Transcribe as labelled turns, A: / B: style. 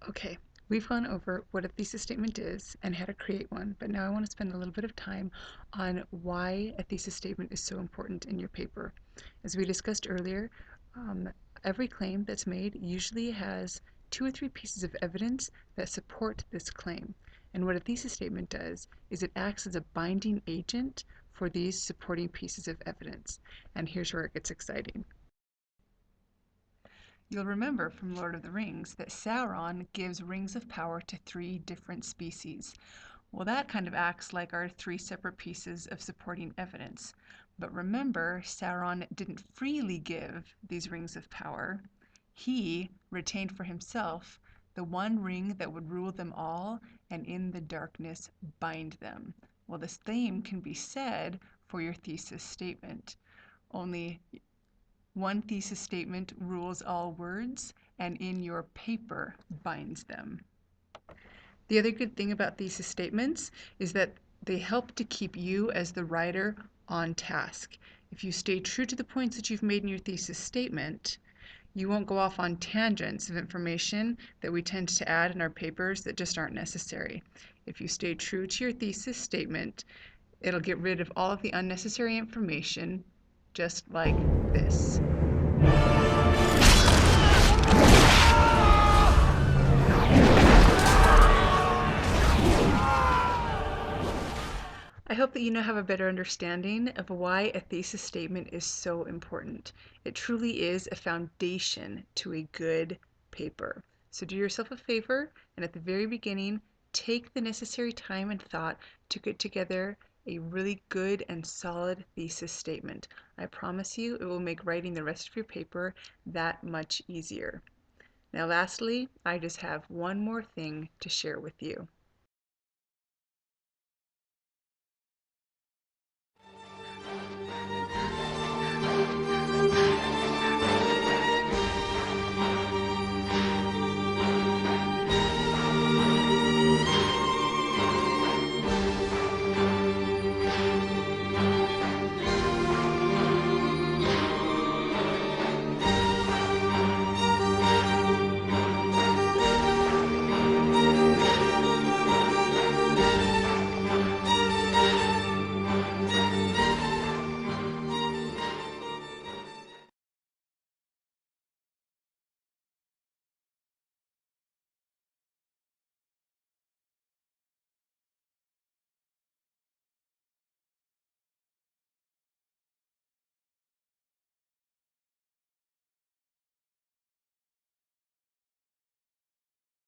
A: Okay, we've gone over what a thesis statement is and how to create one, but now I want to spend a little bit of time on why a thesis statement is so important in your paper. As we discussed earlier, every claim that's made usually has 2 or 3 pieces of evidence that support this claim. And what a thesis statement does is it acts as a binding agent for these supporting pieces of evidence. And here's where it gets exciting. You'll remember from Lord of the Rings that Sauron gives rings of power to 3 different species. Well, that kind of acts like our 3 separate pieces of supporting evidence. But remember, Sauron didn't freely give these rings of power. He retained for himself the one ring that would rule them all and in the darkness bind them. Well, the same can be said for your thesis statement. Only one thesis statement rules all words and in your paper binds them. The other good thing about thesis statements is that they help to keep you as the writer on task. If you stay true to the points that you've made in your thesis statement, you won't go off on tangents of information that we tend to add in our papers that just aren't necessary. If you stay true to your thesis statement, it'll get rid of all of the unnecessary information, just like this. I hope that you now have a better understanding of why a thesis statement is so important. It truly is a foundation to a good paper. So do yourself a favor and at the very beginning, take the necessary time and thought to get together a really good and solid thesis statement. I promise you it will make writing the rest of your paper that much easier. Now lastly, I just have one more thing to share with you.